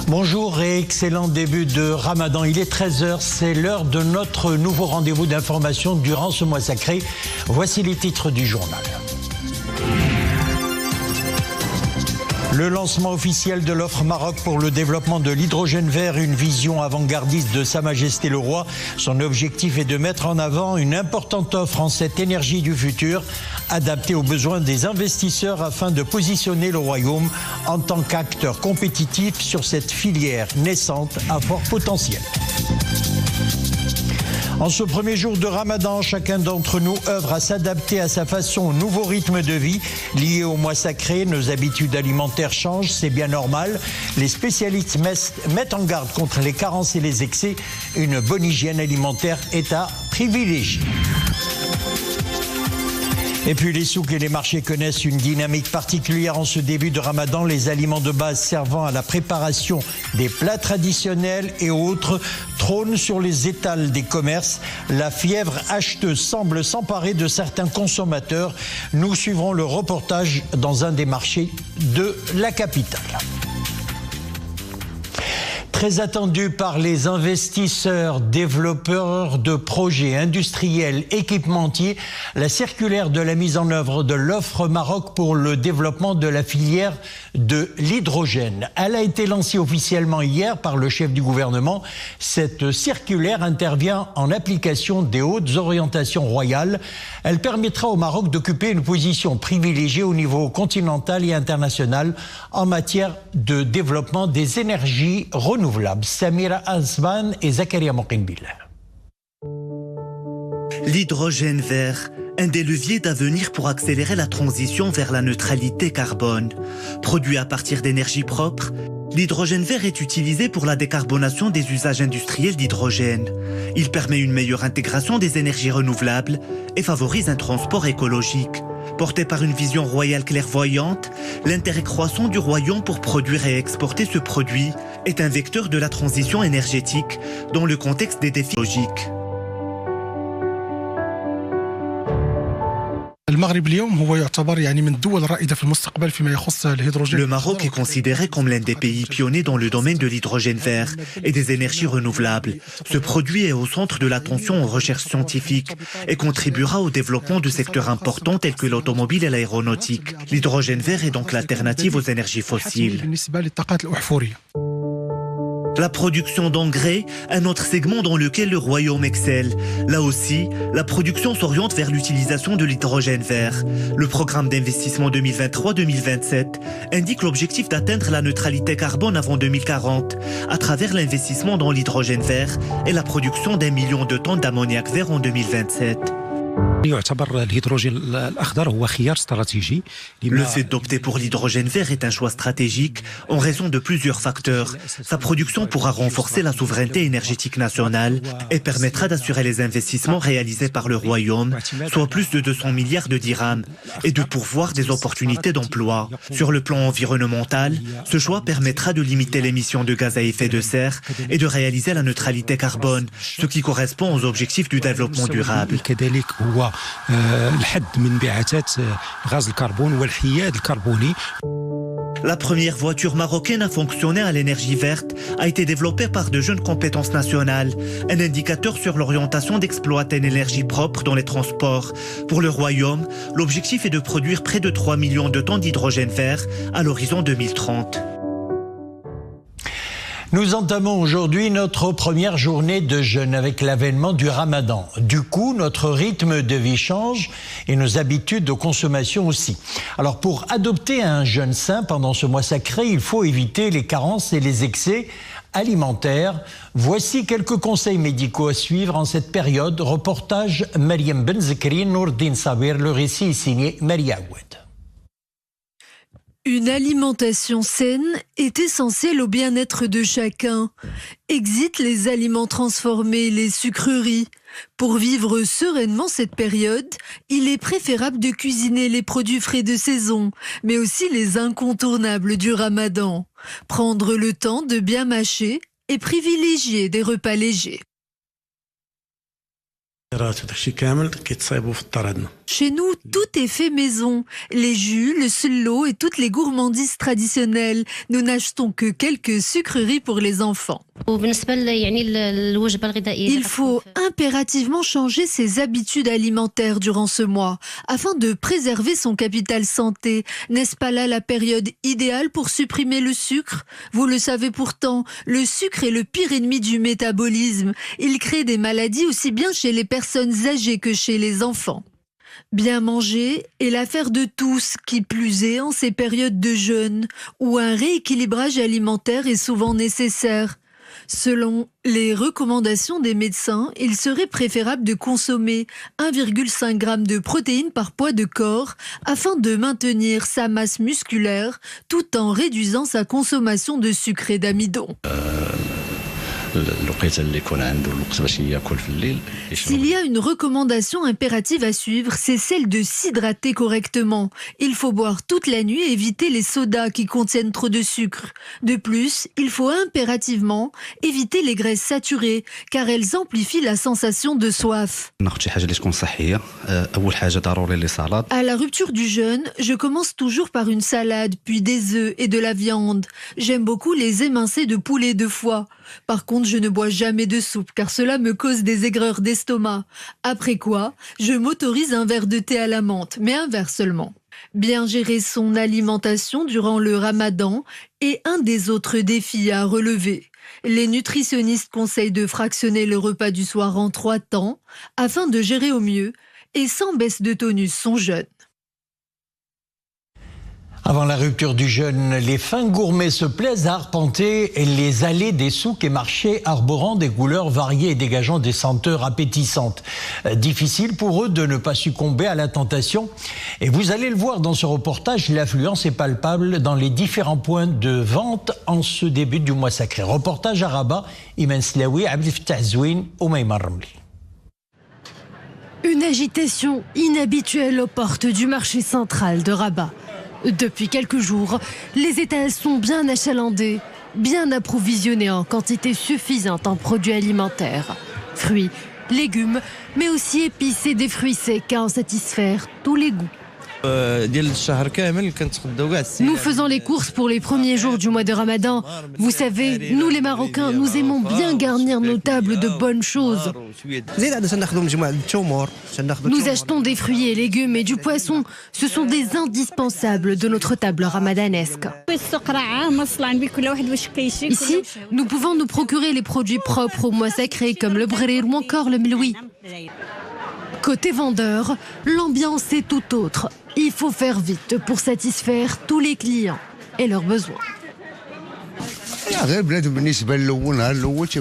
Bonjour et excellent début de Ramadan. Il est 13h, c'est l'heure de notre nouveau rendez-vous d'information durant ce mois sacré. Voici les titres du journal. Le lancement officiel de l'offre Maroc pour le développement de l'hydrogène vert, une vision avant-gardiste de Sa Majesté le Roi. Son objectif est de mettre en avant une importante offre en cette énergie du futur, adaptée aux besoins des investisseurs afin de positionner le Royaume en tant qu'acteur compétitif sur cette filière naissante à fort potentiel. En ce premier jour de Ramadan, chacun d'entre nous œuvre à s'adapter à sa façon au nouveau rythme de vie lié au mois sacré. Nos habitudes alimentaires changent, c'est bien normal. Les spécialistes mettent en garde contre les carences et les excès. Une bonne hygiène alimentaire est à privilégier. Et puis les souks et les marchés connaissent une dynamique particulière en ce début de Ramadan. Les aliments de base servant à la préparation des plats traditionnels et autres trônent sur les étals des commerces. La fièvre acheteuse semble s'emparer de certains consommateurs. Nous suivrons le reportage dans un des marchés de la capitale. Très attendu par les investisseurs, développeurs de projets industriels, équipementiers, la circulaire de la mise en œuvre de l'offre Maroc pour le développement de la filière de l'hydrogène. Elle a été lancée officiellement hier par le chef du gouvernement. Cette circulaire intervient en application des hautes orientations royales. Elle permettra au Maroc d'occuper une position privilégiée au niveau continental et international en matière de développement des énergies renouvelables. Samira Azban et Zakaria Mokinbillah. L'hydrogène vert, un des leviers d'avenir pour accélérer la transition vers la neutralité carbone. Produit à partir d'énergie propre, l'hydrogène vert est utilisé pour la décarbonation des usages industriels d'hydrogène. Il permet une meilleure intégration des énergies renouvelables et favorise un transport écologique. Porté par une vision royale clairvoyante, l'intérêt croissant du royaume pour produire et exporter ce produit est un vecteur de la transition énergétique dans le contexte des défis logiques. Le Maroc est considéré comme l'un des pays pionniers dans le domaine de l'hydrogène vert et des énergies renouvelables. Ce produit est au centre de l'attention aux recherches scientifiques et contribuera au développement de secteurs importants tels que l'automobile et l'aéronautique. L'hydrogène vert est donc l'alternative aux énergies fossiles. La production d'engrais, un autre segment dans lequel le royaume excelle. Là aussi, la production s'oriente vers l'utilisation de l'hydrogène vert. Le programme d'investissement 2023-2027 indique l'objectif d'atteindre la neutralité carbone avant 2040 à travers l'investissement dans l'hydrogène vert et la production d'1 million de tonnes d'ammoniac vert en 2027. Le fait d'opter pour l'hydrogène vert est un choix stratégique en raison de plusieurs facteurs. Sa production pourra renforcer la souveraineté énergétique nationale et permettra d'assurer les investissements réalisés par le Royaume, soit plus de 200 milliards de dirhams, et de pourvoir des opportunités d'emploi. Sur le plan environnemental, ce choix permettra de limiter l'émission de gaz à effet de serre et de réaliser la neutralité carbone, ce qui correspond aux objectifs du développement durable. La première voiture marocaine à fonctionner à l'énergie verte a été développée par de jeunes compétences nationales, un indicateur sur l'orientation d'exploiter une énergie propre dans les transports. Pour le Royaume, l'objectif est de produire près de 3 millions de tonnes d'hydrogène vert à l'horizon 2030. Nous entamons aujourd'hui notre première journée de jeûne avec l'avènement du Ramadan. Du coup, notre rythme de vie change et nos habitudes de consommation aussi. Alors pour adopter un jeûne sain pendant ce mois sacré, il faut éviter les carences et les excès alimentaires. Voici quelques conseils médicaux à suivre en cette période. Reportage Mariam Benzekri, Nourdine Sabir, le récit est signé Maria Aoued. Une alimentation saine est essentielle au bien-être de chacun. Exit les aliments transformés, les sucreries. Pour vivre sereinement cette période, il est préférable de cuisiner les produits frais de saison, mais aussi les incontournables du Ramadan. Prendre le temps de bien mâcher et privilégier des repas légers. Chez nous, tout est fait maison. Les jus, le slow et toutes les gourmandises traditionnelles. Nous n'achetons que quelques sucreries pour les enfants. Il faut impérativement changer ses habitudes alimentaires durant ce mois, afin de préserver son capital santé. N'est-ce pas là la période idéale pour supprimer le sucre? Vous le savez pourtant, le sucre est le pire ennemi du métabolisme. Il crée des maladies aussi bien chez les personnes âgées que chez les enfants. Bien manger est l'affaire de tous, qui plus est en ces périodes de jeûne, où un rééquilibrage alimentaire est souvent nécessaire. Selon les recommandations des médecins, il serait préférable de consommer 1,5 g de protéines par poids de corps afin de maintenir sa masse musculaire tout en réduisant sa consommation de sucre et d'amidon. S'il y a une recommandation impérative à suivre, c'est celle de s'hydrater correctement. Il faut boire toute la nuit et éviter les sodas qui contiennent trop de sucre. De plus, il faut impérativement éviter les graisses saturées, car elles amplifient la sensation de soif. À la rupture du jeûne, je commence toujours par une salade, puis des œufs et de la viande. J'aime beaucoup les émincés de poulet et de foie. Par contre, je ne bois jamais de soupe car cela me cause des aigreurs d'estomac. Après quoi, je m'autorise un verre de thé à la menthe, mais un verre seulement. Bien gérer son alimentation durant le ramadan est un des autres défis à relever. Les nutritionnistes conseillent de fractionner le repas du soir en 3 temps afin de gérer au mieux et sans baisse de tonus son jeûne. Avant la rupture du jeûne, les fins gourmets se plaisent à arpenter les allées des souks et marchés arborant des couleurs variées et dégageant des senteurs appétissantes. Difficile pour eux de ne pas succomber à la tentation. Et vous allez le voir dans ce reportage, l'affluence est palpable dans les différents points de vente en ce début du mois sacré. Reportage à Rabat, Iman Slaoui, Abdel Fattah Zouine, Oumaïma Ramli. Une agitation inhabituelle aux portes du marché central de Rabat. Depuis quelques jours, les étals sont bien achalandés, bien approvisionnés en quantité suffisante en produits alimentaires. Fruits, légumes, mais aussi épices et des fruits secs à en satisfaire tous les goûts. Nous faisons les courses pour les premiers jours du mois de Ramadan. Vous savez, nous les Marocains, nous aimons bien garnir nos tables de bonnes choses. Nous achetons des fruits et légumes et du poisson. Ce sont des indispensables de notre table ramadanesque. Ici, nous pouvons nous procurer les produits propres au mois sacré comme le brérir ou encore le meloui. Côté vendeur, l'ambiance est tout autre. Il faut faire vite pour satisfaire tous les clients et leurs besoins.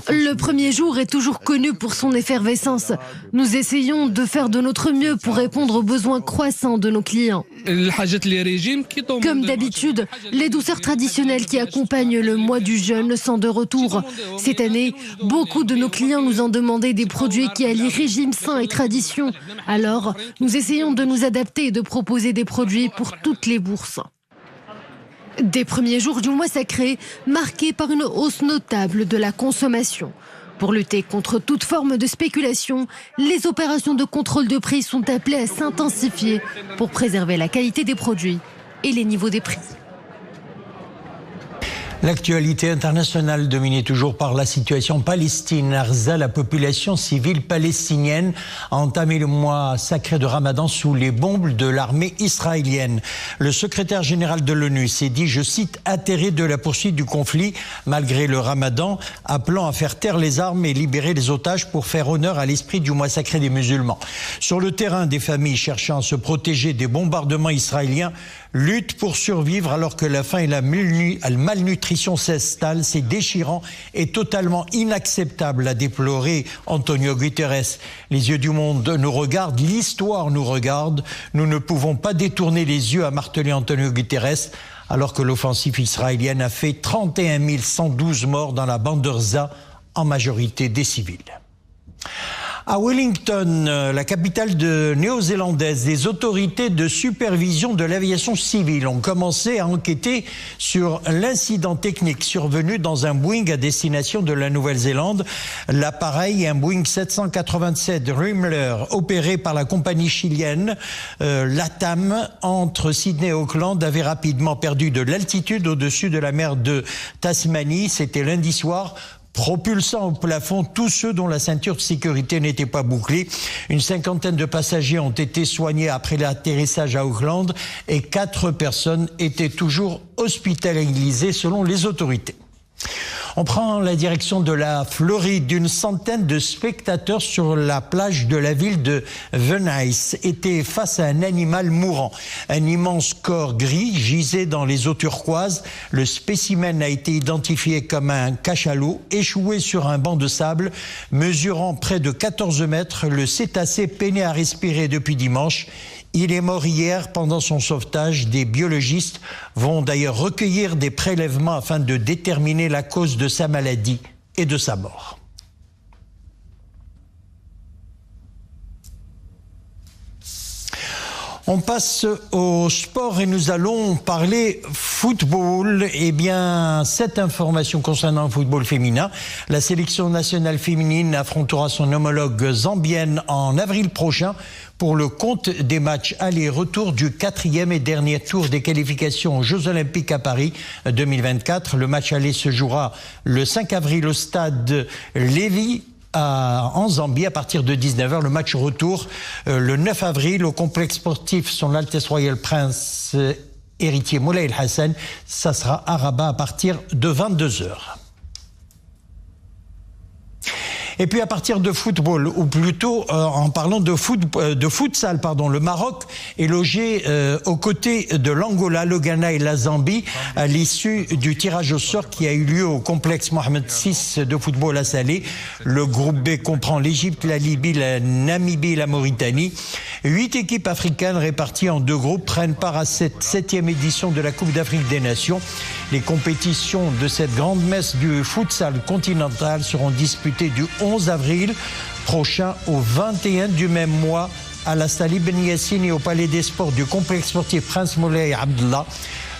Le premier jour est toujours connu pour son effervescence. Nous essayons de faire de notre mieux pour répondre aux besoins croissants de nos clients. Comme d'habitude, les douceurs traditionnelles qui accompagnent le mois du jeûne sont de retour. Cette année, beaucoup de nos clients nous ont demandé des produits qui allient régime sain et tradition. Alors, nous essayons de nous adapter et de proposer des produits pour toutes les bourses. Des premiers jours du mois sacré, marqués par une hausse notable de la consommation. Pour lutter contre toute forme de spéculation, les opérations de contrôle de prix sont appelées à s'intensifier pour préserver la qualité des produits et les niveaux des prix. L'actualité internationale dominée toujours par la situation palestine. Arza, la population civile palestinienne, a entamé le mois sacré de Ramadan sous les bombes de l'armée israélienne. Le secrétaire général de l'ONU s'est dit, je cite, atterré de la poursuite du conflit malgré le Ramadan, appelant à faire taire les armes et libérer les otages pour faire honneur à l'esprit du mois sacré des musulmans. Sur le terrain, des familles cherchant à se protéger des bombardements israéliens luttent pour survivre alors que la faim et la malnutrition s'installent. C'est déchirant et totalement inacceptable, a déploré Antonio Guterres. Les yeux du monde nous regardent, l'histoire nous regarde. Nous ne pouvons pas détourner les yeux, a martelé Antonio Guterres, alors que l'offensive israélienne a fait 31 112 morts dans la bande de Gaza, en majorité des civils. À Wellington, la capitale néo-zélandaise, les autorités de supervision de l'aviation civile ont commencé à enquêter sur l'incident technique survenu dans un Boeing à destination de la Nouvelle-Zélande. L'appareil, un Boeing 787 Dreamliner, opéré par la compagnie chilienne LATAM entre Sydney et Auckland, avait rapidement perdu de l'altitude au-dessus de la mer de Tasmanie. C'était lundi soir, propulsant au plafond tous ceux dont la ceinture de sécurité n'était pas bouclée. Une cinquantaine de passagers ont été soignés après l'atterrissage à Auckland et 4 personnes étaient toujours hospitalisées selon les autorités. On prend la direction de la Floride. Une centaine de spectateurs sur la plage de la ville de Venice étaient face à un animal mourant. Un immense corps gris gisait dans les eaux turquoises. Le spécimen a été identifié comme un cachalot échoué sur un banc de sable. Mesurant près de 14 mètres, le cétacé peinait à respirer depuis dimanche. Il est mort hier pendant son sauvetage. Des biologistes vont d'ailleurs recueillir des prélèvements afin de déterminer la cause de sa maladie et de sa mort. On passe au sport et nous allons parler football. Eh bien, cette information concernant le football féminin. La sélection nationale féminine affrontera son homologue zambienne en avril prochain pour le compte des matchs aller-retour du 4e et dernier tour des qualifications aux Jeux Olympiques à Paris 2024. Le match aller se jouera le 5 avril au stade Lévis en Zambie à partir de 19h. Le match retour le 9 avril au complexe sportif Son Altesse Royale Prince Héritier Moulay El Hassan. Ça sera à Rabat à partir de 22h. Et puis à partir de football, ou plutôt en parlant de futsal, le Maroc est logé aux côtés de l'Angola, le Ghana et la Zambie à l'issue du tirage au sort qui a eu lieu au complexe Mohamed VI de football à Salé. Le groupe B comprend l'Égypte, la Libye, la Namibie et la Mauritanie. 8 équipes africaines réparties en 2 groupes prennent part à cette 7e édition de la Coupe d'Afrique des Nations. Les compétitions de cette grande messe du futsal continental seront disputées du 11 avril prochain au 21 du même mois à la Stade Ben Yassine et au Palais des Sports du complexe sportif Prince Moulay Abdallah.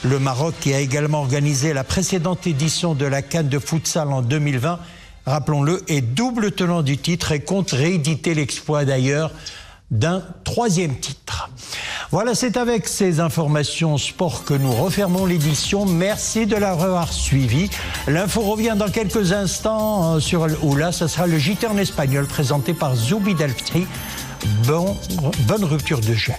Le Maroc, qui a également organisé la précédente édition de la CAN de futsal en 2020, rappelons-le, est double tenant du titre et compte rééditer l'exploit d'ailleurs d'un 3e titre. Voilà, c'est avec ces informations sport que nous refermons l'édition. Merci de l'avoir suivi. L'info revient dans quelques instants sur Oula. Ce sera le JT en espagnol présenté par Zoubi Delftri. Bonne rupture de jeûne.